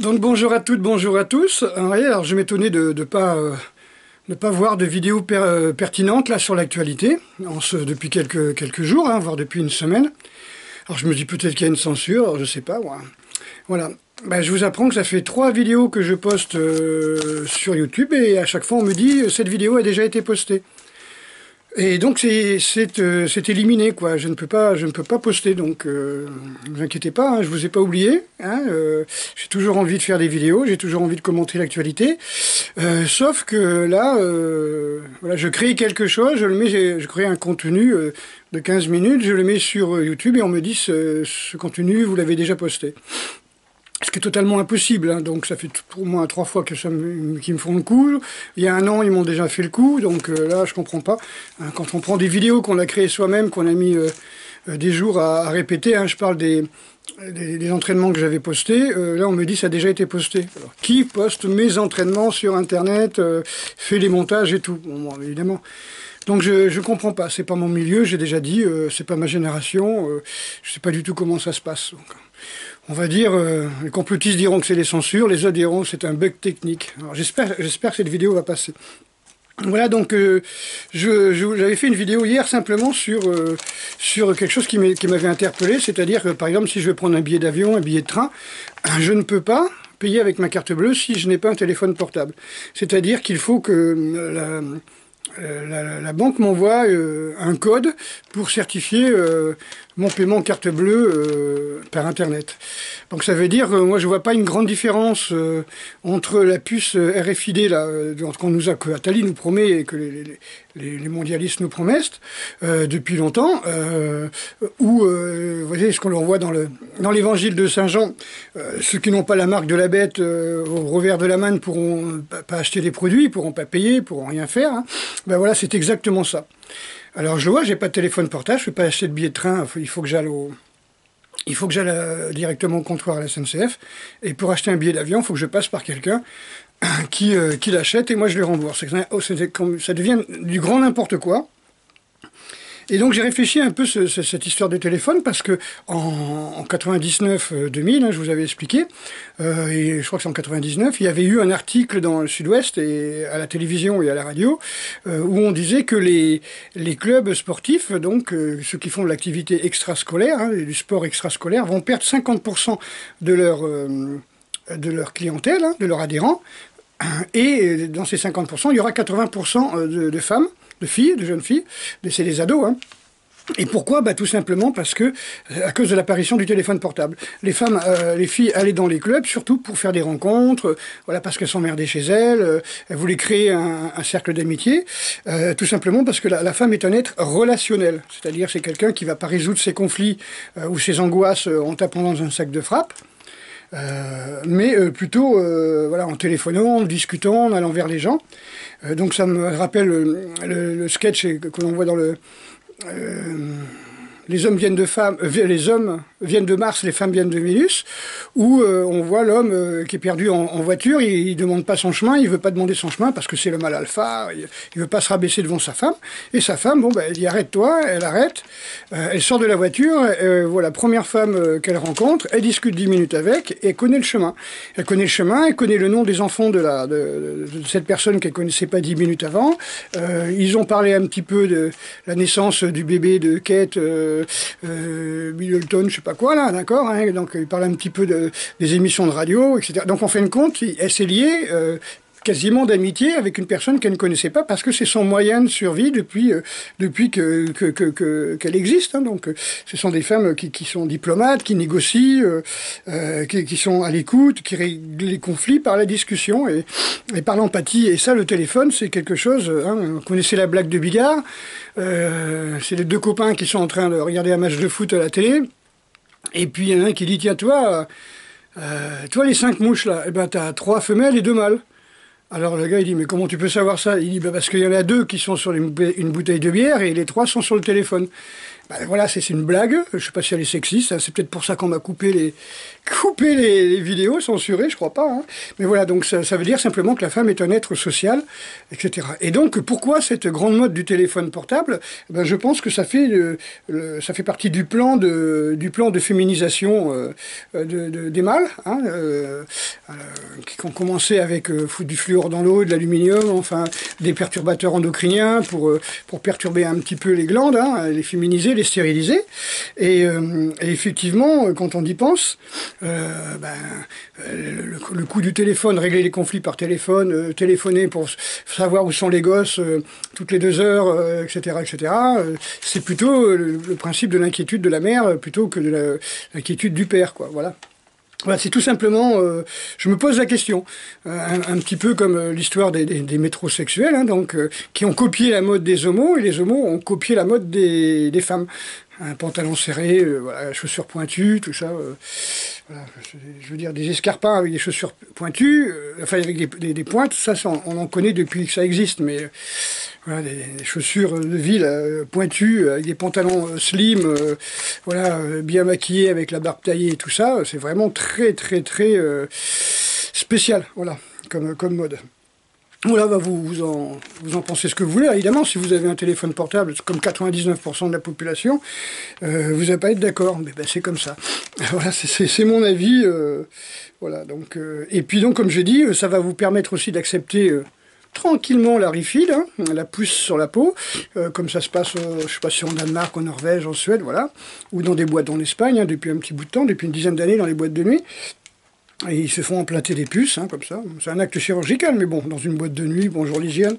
Donc bonjour à toutes, bonjour à tous. Alors je m'étonnais de ne pas voir de vidéos pertinentes là sur l'actualité, depuis quelques jours, voire depuis une semaine. Alors je me dis peut-être qu'il y a une censure, alors je sais pas. Voilà. Ben, je vous apprends que ça fait 3 vidéos que je poste sur YouTube et à chaque fois on me dit cette vidéo a déjà été postée. Et donc c'est éliminé, quoi. Je ne peux pas poster, donc ne vous inquiétez pas, je vous ai pas oublié. J'ai toujours envie de faire des vidéos, j'ai toujours envie de commenter l'actualité. Sauf que là, voilà, je crée quelque chose, je crée un contenu de 15 minutes, je le mets sur YouTube et on me dit ce contenu vous l'avez déjà posté. Ce qui est totalement impossible, donc ça fait au moins 3 fois que qu'ils me font le coup. Il y a 1 an, ils m'ont déjà fait le coup, donc là, je comprends pas. Quand on prend des vidéos qu'on a créées soi-même, qu'on a mis des jours à répéter, je parle des entraînements que j'avais postés, là, on me dit ça a déjà été posté. Alors, qui poste mes entraînements sur Internet, fait les montages et tout? Bon, évidemment. Donc je comprends pas, c'est pas mon milieu, j'ai déjà dit, c'est pas ma génération, je sais pas du tout comment ça se passe. Donc, on va dire, les complotistes diront que c'est les censures, les autres diront que c'est un bug technique. Alors j'espère que cette vidéo va passer. Voilà, donc j'avais fait une vidéo hier simplement sur quelque chose qui m'avait interpellé, c'est-à-dire que par exemple si je veux prendre un billet d'avion, un billet de train, je ne peux pas payer avec ma carte bleue si je n'ai pas un téléphone portable. C'est-à-dire qu'il faut que la banque m'envoie un code pour certifier mon paiement carte bleue par Internet. Donc ça veut dire, moi je vois pas une grande différence entre la puce RFID là, que Attali nous promet et que les mondialistes nous promettent depuis longtemps, ou vous voyez ce qu'on leur voit dans l'évangile de Saint Jean, ceux qui n'ont pas la marque de la bête au revers de la main ne pourront pas acheter des produits, ils pourront pas payer, ils pourront rien faire. Ben voilà, c'est exactement ça. Alors je le vois, j'ai pas de téléphone portable, je peux pas acheter de billet de train, il faut que j'aille directement au comptoir à la SNCF, et pour acheter un billet d'avion, il faut que je passe par quelqu'un qui l'achète et moi je le rembourse. Ça devient du grand n'importe quoi. Et donc j'ai réfléchi un peu cette histoire de téléphone parce que en 99-2000, je vous avais expliqué, et je crois que c'est en 99, il y avait eu un article dans le Sud-Ouest et à la télévision et à la radio où on disait que les clubs sportifs, donc ceux qui font de l'activité extrascolaire, du sport extrascolaire, vont perdre 50% de leur clientèle, de leurs adhérents, et dans ces 50%, il y aura 80% de femmes, de jeunes filles, c'est des ados, Et pourquoi? Tout simplement parce que, à cause de l'apparition du téléphone portable. Les filles allaient dans les clubs, surtout pour faire des rencontres, voilà, parce qu'elles s'emmerdaient chez elles, elles voulaient créer un cercle d'amitié, tout simplement parce que la femme est un être relationnel. C'est-à-dire, c'est quelqu'un qui va pas résoudre ses conflits ou ses angoisses en tapant dans un sac de frappe, mais plutôt voilà, en téléphonant, en discutant, en allant vers les gens. Donc ça me rappelle le sketch que l'on voit dans les hommes viennent de Mars, les femmes viennent de Vénus, où on voit l'homme qui est perdu en voiture, il demande pas son chemin, il veut pas demander son chemin parce que c'est le mâle alpha, il veut pas se rabaisser devant sa femme, et sa femme, elle dit arrête-toi, elle arrête, elle sort de la voiture, voilà, première femme qu'elle rencontre, elle discute 10 minutes avec, et elle connaît le chemin. Elle connaît le chemin, elle connaît le nom des enfants de cette personne qu'elle connaissait pas 10 minutes avant, ils ont parlé un petit peu de la naissance du bébé de Kate, Middleton, je sais pas quoi là, d'accord, donc il parle un petit peu des émissions de radio, etc. Donc en fin de compte, elle s'est liée quasiment d'amitié avec une personne qu'elle ne connaissait pas parce que c'est son moyen de survie depuis qu'elle existe. Donc ce sont des femmes qui sont diplomates, qui négocient, qui sont à l'écoute, qui règlent les conflits par la discussion et par l'empathie. Et ça, le téléphone, c'est quelque chose... vous connaissez la blague de Bigard, c'est les 2 copains qui sont en train de regarder un match de foot à la télé, et puis il y en a un qui dit, tiens, toi les 5 mouches là, t'as 3 femelles et 2 mâles. Alors le gars il dit, mais comment tu peux savoir ça? Il dit, parce qu'il y en a 2 qui sont sur une bouteille de bière et les 3 sont sur le téléphone. bah, voilà, c'est une blague. Je sais pas si elle est sexiste. Hein. C'est peut-être pour ça qu'on m'a coupé les vidéos, censurées, je crois pas. Hein. Mais voilà, donc ça veut dire simplement que la femme est un être social, etc. Et donc, pourquoi cette grande mode du téléphone portable? Ben, je pense que ça fait partie du plan de féminisation des mâles, hein, qui ont commencé avec foutre du fluor dans l'eau, de l'aluminium, enfin des perturbateurs endocriniens pour perturber un petit peu les glandes, hein, les féminiser, les stériliser. Et effectivement, quand on y pense, le coût du téléphone, régler les conflits par téléphone, téléphoner pour savoir où sont les gosses toutes les 2 heures, etc., etc., c'est plutôt le principe de l'inquiétude de la mère plutôt que de l'inquiétude du père, quoi. Voilà. Voilà, c'est tout simplement, je me pose la question, un petit peu comme l'histoire des métrosexuels, hein, donc, qui ont copié la mode des homos, et les homos ont copié la mode des femmes. Un pantalon serré, voilà, chaussures pointues, tout ça. Voilà, je veux dire, des escarpins avec des chaussures pointues, enfin avec des pointes, ça on en connaît depuis que ça existe, mais voilà, des chaussures de ville pointues, avec des pantalons slim, voilà, bien maquillés avec la barbe taillée et tout ça, c'est vraiment très très très spécial, voilà, comme mode. Voilà, bah vous en pensez ce que vous voulez. Évidemment, si vous avez un téléphone portable, comme 99% de la population, vous n'allez pas être d'accord. Mais ben, c'est comme ça. Voilà, c'est mon avis. Voilà, donc, et puis donc, comme je dis, ça va vous permettre aussi d'accepter tranquillement la refill, hein, la pousse sur la peau, comme ça se passe, je sais pas si en Danemark, en Norvège, en Suède, voilà, ou dans des boîtes en Espagne, hein, depuis un petit bout de temps, depuis une dizaine d'années dans les boîtes de nuit. Et ils se font implanter des puces, hein, comme ça. C'est un acte chirurgical, mais bon, dans une boîte de nuit, bonjour l'hygiène.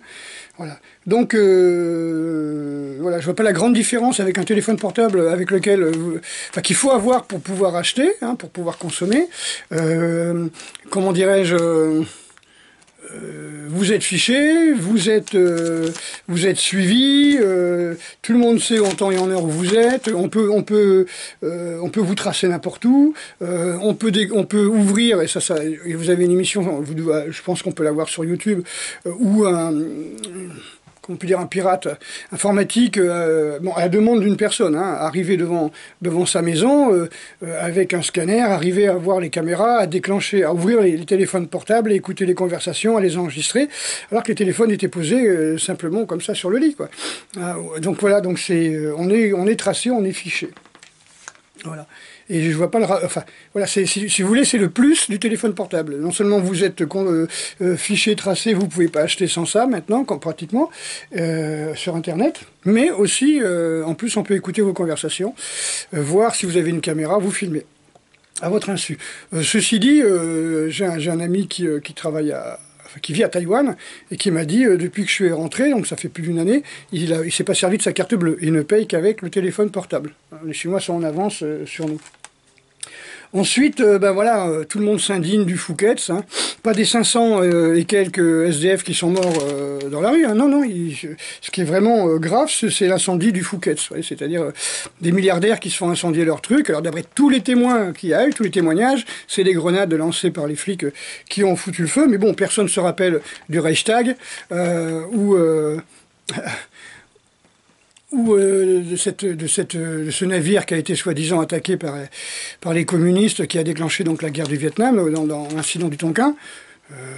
Voilà. Donc, voilà, je vois pas la grande différence avec un téléphone portable avec lequel, qu'il faut avoir pour pouvoir acheter, hein, pour pouvoir consommer. Comment dirais-je vous êtes fiché, vous êtes suivi, tout le monde sait en temps et en heure où vous êtes, on peut vous tracer n'importe où, on peut ouvrir, et et vous avez une émission, je pense qu'on peut la voir sur YouTube, ou qu'on peut dire un pirate informatique, à la demande d'une personne, hein, arriver devant sa maison avec un scanner, arriver à voir les caméras, à déclencher, à ouvrir les téléphones portables, à écouter les conversations, à les enregistrer, alors que les téléphones étaient posés simplement comme ça sur le lit, quoi. Donc voilà, donc on est tracé, on est fiché. Voilà. Et je vois pas enfin, voilà, si vous voulez, c'est le plus du téléphone portable. Non seulement vous êtes fiché, tracé, vous pouvez pas acheter sans ça maintenant, pratiquement, sur Internet, mais aussi, en plus, on peut écouter vos conversations, voir si vous avez une caméra, vous filmer, à votre insu. Ceci dit, j'ai un ami qui travaille qui vit à Taïwan, et qui m'a dit, depuis que je suis rentré, donc ça fait plus d'1 année, il s'est pas servi de sa carte bleue. Il ne paye qu'avec le téléphone portable. Les Chinois sont en avance sur nous. Ensuite, voilà, tout le monde s'indigne du Fouquet's, hein. Pas des 500 et quelques SDF qui sont morts dans la rue, hein. Non, non, ce qui est vraiment grave, c'est l'incendie du Fouquet's, c'est-à-dire des milliardaires qui se font incendier leurs trucs. Alors d'après tous les témoins qu'il y a eu, tous les témoignages, c'est des grenades lancées par les flics qui ont foutu le feu, mais bon, personne ne se rappelle du Reichstag, ou de ce navire qui a été soi-disant attaqué par les communistes, qui a déclenché donc la guerre du Vietnam dans l'incident du Tonkin.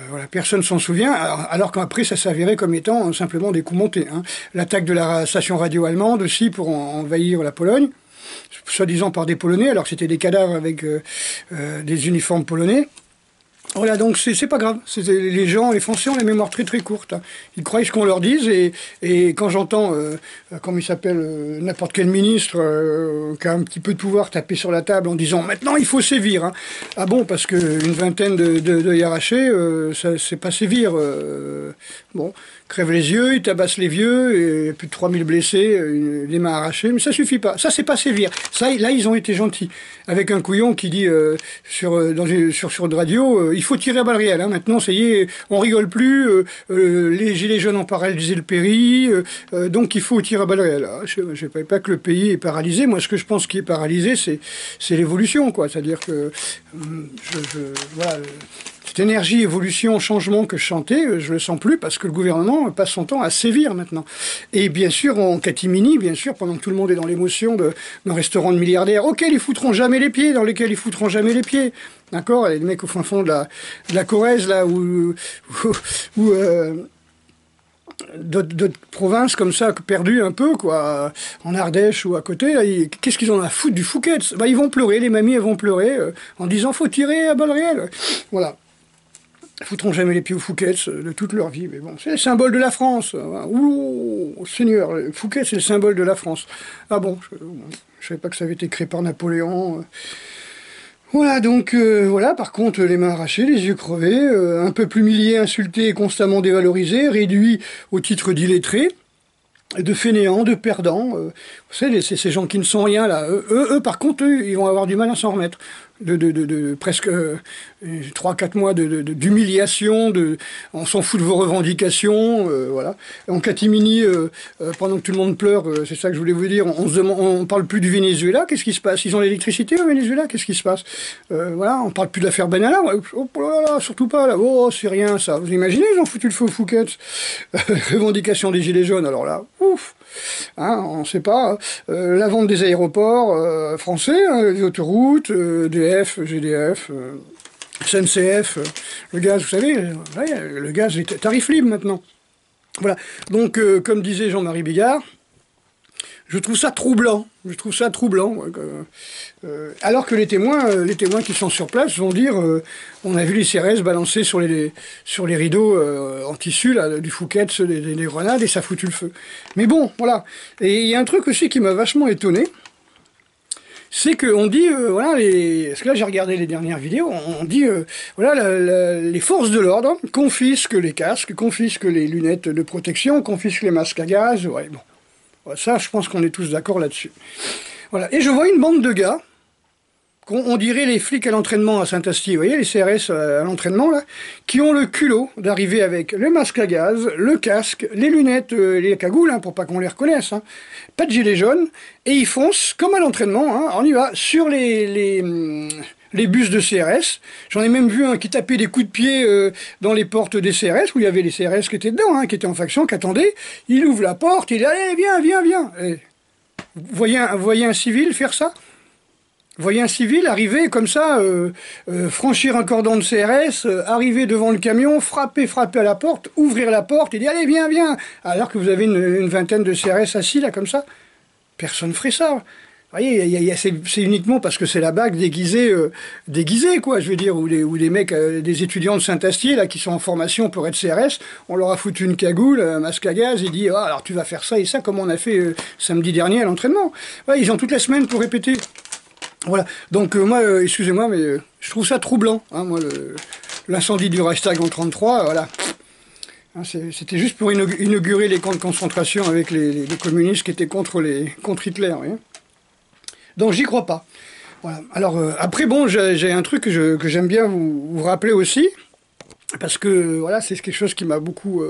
Voilà, personne s'en souvient, alors qu'après ça s'avérait comme étant simplement des coups montés, hein. L'attaque de la station radio allemande aussi pour envahir la Pologne, soi-disant par des Polonais, alors que c'était des cadavres avec des uniformes polonais. Voilà, donc c'est pas grave. Les gens, les Français ont la mémoire très très courte, hein. Ils croient ce qu'on leur dise, et quand j'entends, comme il s'appelle, n'importe quel ministre qui a un petit peu de pouvoir taper sur la table en disant maintenant il faut sévir, hein. Ah bon, parce qu'une vingtaine d'œils arrachés, ça c'est pas sévir. Bon, crève les yeux, ils tabassent les vieux, et plus de 3000 blessés, les mains arrachées, mais ça suffit pas. Ça c'est pas sévir. Ça, là ils ont été gentils. Avec un couillon qui dit sur de radio, il faut tirer à balles réelles, hein. Maintenant, ça y est, on rigole plus, les gilets jaunes ont paralysé le pays, donc il faut tirer à balles réelles. Je ne savais pas que le pays est paralysé. Moi, ce que je pense qui est paralysé, c'est l'évolution, quoi. C'est-à-dire que, voilà, cette énergie, évolution, changement que je chantais, je le sens plus parce que le gouvernement passe son temps à sévir maintenant. Et bien sûr, en catimini, bien sûr, pendant que tout le monde est dans l'émotion d'un restaurant de milliardaires, auquel ils foutront jamais les pieds, dans lesquels ils foutront jamais les pieds. D'accord? Les mecs au fin fond de la Corrèze, là, où d'autres provinces comme ça, perdues un peu, quoi, en Ardèche ou à côté, qu'est-ce qu'ils ont à foutre du Fouquet? Bah, ils vont pleurer, les mamies, elles vont pleurer, en disant, faut tirer à balles réelles. Voilà. Ils foutront jamais les pieds au Fouquet de toute leur vie, mais bon, c'est le symbole de la France. Ouh, Seigneur, le Fouquet, c'est le symbole de la France. Ah bon, je savais pas que ça avait été créé par Napoléon. Voilà, donc, voilà, par contre, les mains arrachées, les yeux crevés, un peuple humilié, insulté et constamment dévalorisé, réduit au titre d'illettrés, de fainéants, de perdants. Vous savez, c'est ces gens qui ne sont rien, là. Eux, par contre, ils vont avoir du mal à s'en remettre. De presque 3-4 mois d'humiliation, on s'en fout de vos revendications, voilà. En catimini, pendant que tout le monde pleure, c'est ça que je voulais vous dire, on parle plus du Venezuela, qu'est-ce qui se passe? Ils ont l'électricité au Venezuela, qu'est-ce qui se passe? Voilà, on parle plus de l'affaire Benalla, oh là là, surtout pas, là, oh, c'est rien ça. Vous imaginez, ils ont foutu le feu au Fouquet. Revendication des Gilets jaunes, alors là, ouf. Hein, on ne sait pas. La vente des aéroports français, hein, les autoroutes, EDF, GDF, SNCF, le gaz, vous savez, ouais, le gaz est tarif libre maintenant. Voilà. Donc, comme disait Jean-Marie Bigard, je trouve ça troublant. Je trouve ça troublant. Alors que les témoins qui sont sur place vont dire on a vu les CRS balancer sur les rideaux en tissu là, du Fouquet, des grenades, et ça a foutu le feu. Mais bon, voilà. Et il y a un truc aussi qui m'a vachement étonné, c'est qu'on dit, voilà, parce que là j'ai regardé les dernières vidéos, on dit, voilà, les forces de l'ordre confisquent les casques, confisquent les lunettes de protection, confisquent les masques à gaz, ouais, bon. Ça, je pense qu'on est tous d'accord là-dessus. Voilà. Et je vois une bande de gars, on dirait les flics à l'entraînement à Saint-Astier, vous voyez, les CRS à l'entraînement, là, qui ont le culot d'arriver avec le masque à gaz, le casque, les lunettes, les cagoules, hein, pour pas qu'on les reconnaisse, hein, pas de gilet jaune, et ils foncent, comme à l'entraînement, hein, on y va, sur les bus de CRS. J'en ai même vu un qui tapait des coups de pied dans les portes des CRS, où il y avait les CRS qui étaient dedans, hein, qui étaient en faction, qui attendaient. Il ouvre la porte, il dit « Allez, viens !» Et vous voyez un civil faire ça? Vous voyez un civil arriver comme ça, franchir un cordon de CRS, arriver devant le camion, frapper à la porte, ouvrir la porte, et dire « Allez, viens !» Alors que vous avez une vingtaine de CRS assis là, comme ça. Personne ne ferait ça. Vous voyez, c'est uniquement parce que c'est la BAC déguisée, quoi, je veux dire, ou les mecs, des étudiants de Saint-Astier, là, qui sont en formation pour être CRS, on leur a foutu une cagoule, un masque à gaz, et dit, ah, alors tu vas faire ça et ça, comme on a fait samedi dernier à l'entraînement. Ouais, ils ont toute la semaine pour répéter. Voilà. Donc, moi, excusez-moi, mais je trouve ça troublant, hein, moi, l'incendie du Reichstag en 1933, voilà. Hein, c'était juste pour inaugurer les camps de concentration avec les communistes qui étaient contre Hitler, vous voyez. Donc j'y crois pas. Voilà. Alors après bon, j'ai un truc que j'aime bien vous rappeler aussi, parce que voilà, c'est quelque chose qui m'a beaucoup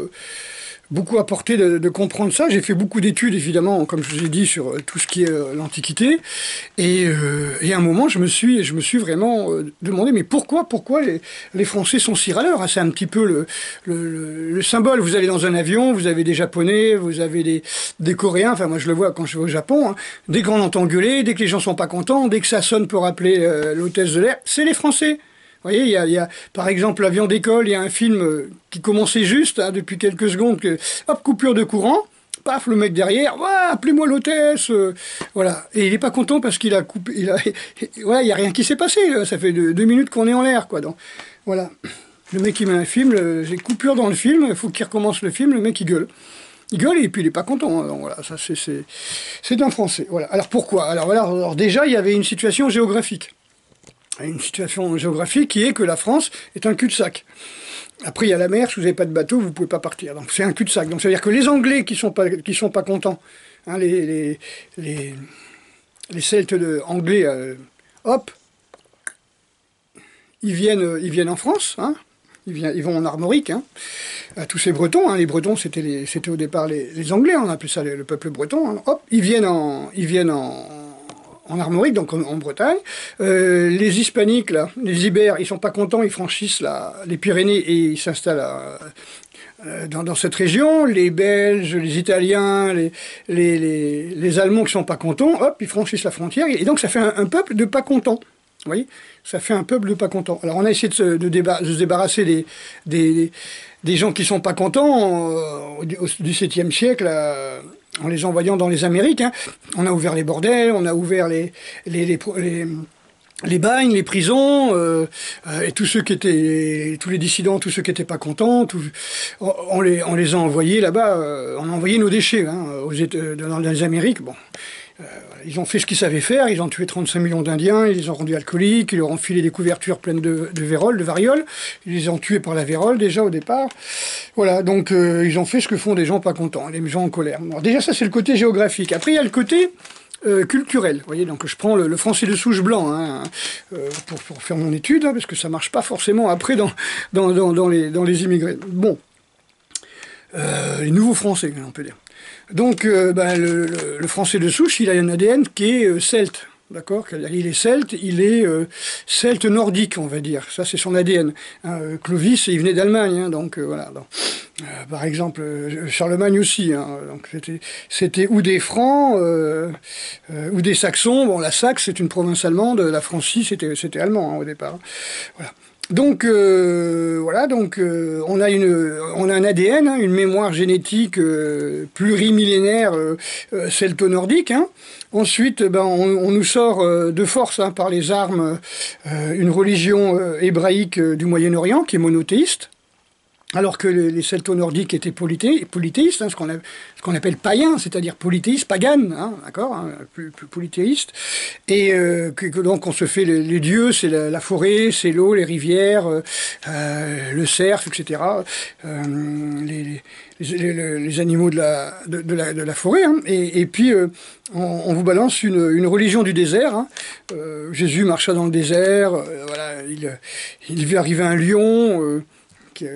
apporté de comprendre ça. J'ai fait beaucoup d'études, évidemment, comme je vous ai dit, sur tout ce qui est l'Antiquité. Et à un moment, je me suis vraiment demandé, mais pourquoi les Français sont si râleurs? C'est un petit peu le symbole. Vous allez dans un avion, vous avez des Japonais, vous avez des Coréens, enfin moi je le vois quand je vais au Japon, hein. Dès qu'on entend gueuler, dès que les gens sont pas contents, dès que ça sonne pour appeler l'hôtesse de l'air, c'est les Français. Vous voyez, il y a par exemple l'avion d'école, il y a un film qui commençait juste, hein, depuis quelques secondes, hop, coupure de courant, paf, le mec derrière, appelez-moi l'hôtesse, voilà. Et il est pas content parce qu'il a coupé, voilà, il y a rien qui s'est passé, là. Ça fait 2 minutes qu'on est en l'air, quoi. Donc, voilà. Le mec il met un film, j'ai coupure dans le film, il faut qu'il recommence le film, le mec il gueule. Il gueule et puis il est pas content, hein. Donc voilà, ça c'est un Français. Voilà. Alors pourquoi? Alors déjà, il y avait une situation géographique. Une situation géographique qui est que la France est un cul-de-sac. Après, il y a la mer, si vous n'avez pas de bateau, vous ne pouvez pas partir. Donc c'est un cul-de-sac. Donc ça veut dire que les Anglais qui sont pas contents, hein, les Celtes anglais, hop, ils viennent en France, hein, ils vont en Armorique, hein, tous ces Bretons, hein, les Bretons c'était au départ les Anglais, on appelait ça le peuple breton, hein, hop, ils viennent en en Armorique, donc en Bretagne. Les Hispaniques, là, les Ibères, ils sont pas contents, ils franchissent les Pyrénées et ils s'installent dans cette région. Les Belges, les Italiens, les Allemands qui sont pas contents, hop, ils franchissent la frontière. Et donc ça fait un peuple de pas contents. Vous voyez, ça fait un peuple de pas contents. Alors on a essayé de se débarrasser des gens qui sont pas contents au XVIIe siècle, en les envoyant dans les Amériques. Hein. On a ouvert les bordels, on a ouvert les bagnes, les prisons, et tous les dissidents, tous ceux qui étaient pas contents, on les a envoyés là-bas. On a envoyé nos déchets dans les Amériques. Bon. Ils ont fait ce qu'ils savaient faire, ils ont tué 35 millions d'Indiens, ils les ont rendus alcooliques, ils leur ont filé des couvertures pleines de vérole, de variole, ils les ont tués par la vérole déjà au départ. Voilà, donc ils ont fait ce que font des gens pas contents, des gens en colère. Alors, déjà ça c'est le côté géographique. Après il y a le côté culturel. Vous voyez, donc je prends le français de souche blanc pour faire mon étude, parce que ça marche pas forcément après dans les immigrés. Bon, les nouveaux français, on peut dire. Donc, le français de souche, il a un ADN qui est celte, d'accord ? Il est celte, celte nordique, on va dire. Ça, c'est son ADN. Clovis, il venait d'Allemagne, donc voilà. Donc, par exemple, Charlemagne aussi. Donc c'était ou des Francs, ou des Saxons. Bon, la Saxe, c'est une province allemande. La Francie, c'était allemand au départ. Voilà. Donc on a un ADN, une mémoire génétique plurimillénaire celto-nordique. Hein. Ensuite, on nous sort de force par les armes une religion hébraïque du Moyen-Orient qui est monothéiste. Alors que les celto-nordiques étaient polythéistes, ce qu'on appelle païens, c'est-à-dire polythéistes, paganes, d'accord, plus polythéistes. Et donc on se fait les dieux, c'est la forêt, c'est l'eau, les rivières, le cerf, etc. Les animaux de la forêt. Hein. Et puis on vous balance une religion du désert. Hein. Jésus marcha dans le désert. Voilà, il vit arriver un lion.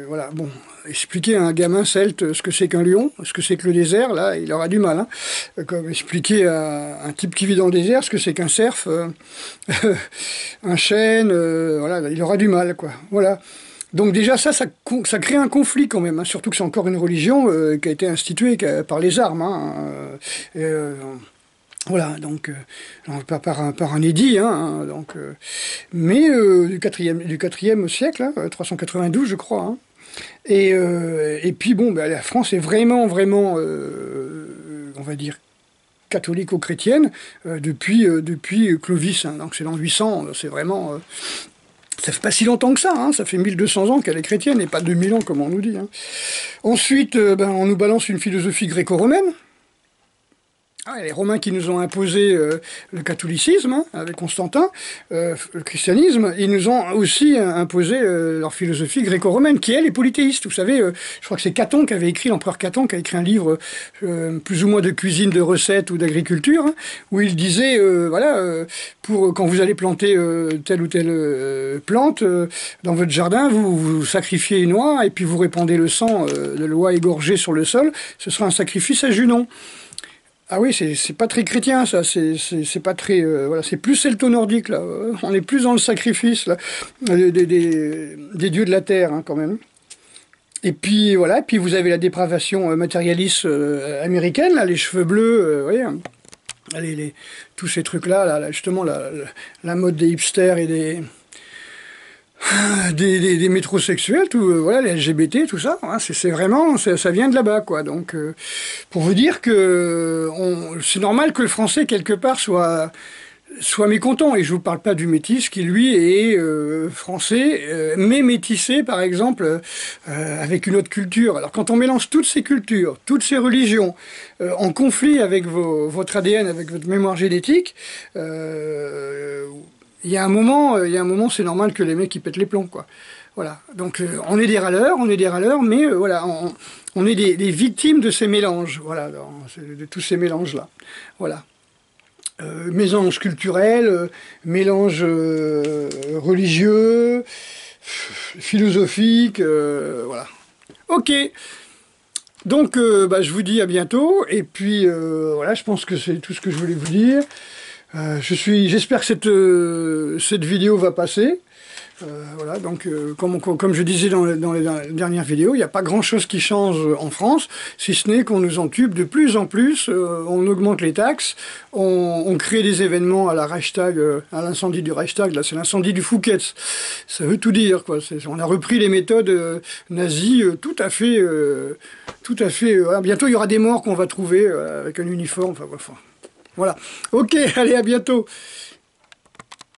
Voilà, bon, expliquer à un gamin celte ce que c'est qu'un lion, ce que c'est que le désert, là, il aura du mal. Hein. Comme expliquer à un type qui vit dans le désert ce que c'est qu'un cerf, un chêne, voilà, il aura du mal, quoi. Voilà. Donc déjà, ça crée un conflit quand même, hein, surtout que c'est encore une religion qui a été instituée par les armes. Hein, voilà, donc par un édit, hein, donc, mais du 4e siècle, hein, 392 je crois. Hein. Et puis bon, la France est vraiment, on va dire, catholico-chrétienne depuis Clovis. Hein, donc c'est l'an 800, c'est vraiment... ça fait pas si longtemps que ça, hein, ça fait 1200 ans qu'elle est chrétienne et pas 2000 ans comme on nous dit. Hein. Ensuite, on nous balance une philosophie gréco-romaine. Les Romains qui nous ont imposé le catholicisme, hein, avec Constantin, le christianisme, ils nous ont aussi imposé leur philosophie gréco-romaine, qui elle est polythéiste. Vous savez, je crois que c'est Caton qui avait écrit, l'empereur Caton, qui a écrit un livre plus ou moins de cuisine, de recettes ou d'agriculture, hein, où il disait, pour quand vous allez planter telle ou telle plante dans votre jardin, vous sacrifiez une oie et puis vous répandez le sang de l'oie égorgée sur le sol. Ce sera un sacrifice à Junon. Ah oui, c'est pas très chrétien, ça. C'est pas très... voilà, c'est plus celto-nordique, là. On est plus dans le sacrifice, là, des dieux de la terre, hein, quand même. Et puis, voilà, puis vous avez la dépravation matérialiste américaine, là, les cheveux bleus, vous voyez, tous ces trucs-là, là, justement, la mode des hipsters et des métrosexuels, tout, voilà, les LGBT, tout ça, hein, c'est vraiment, ça vient de là-bas, quoi. Donc, pour vous dire que c'est normal que le français, quelque part, soit mécontent. Et je vous parle pas du métis qui, lui, est français, mais métissé, par exemple, avec une autre culture. Alors, quand on mélange toutes ces cultures, toutes ces religions, en conflit avec votre ADN, avec votre mémoire génétique, il y a un moment, c'est normal que les mecs ils pètent les plombs, quoi. Voilà. Donc on est des râleurs, mais voilà, on est des victimes de ces mélanges, voilà, de tous ces mélanges-là. Voilà. Mélange culturel, mélange religieux, philosophique, voilà. Ok. Donc je vous dis à bientôt, et puis voilà, je pense que c'est tout ce que je voulais vous dire. J'espère que cette vidéo va passer. Voilà, donc comme je disais dans les dernières vidéos, il n'y a pas grand-chose qui change en France, si ce n'est qu'on nous entube de plus en plus, on augmente les taxes, on crée des événements à la Reichstag, à l'incendie du Reichstag, là c'est l'incendie du Fouquet, ça veut tout dire, quoi. On a repris les méthodes nazies tout à fait... bientôt il y aura des morts qu'on va trouver avec un uniforme, enfin bref. Voilà, ok, allez, à bientôt.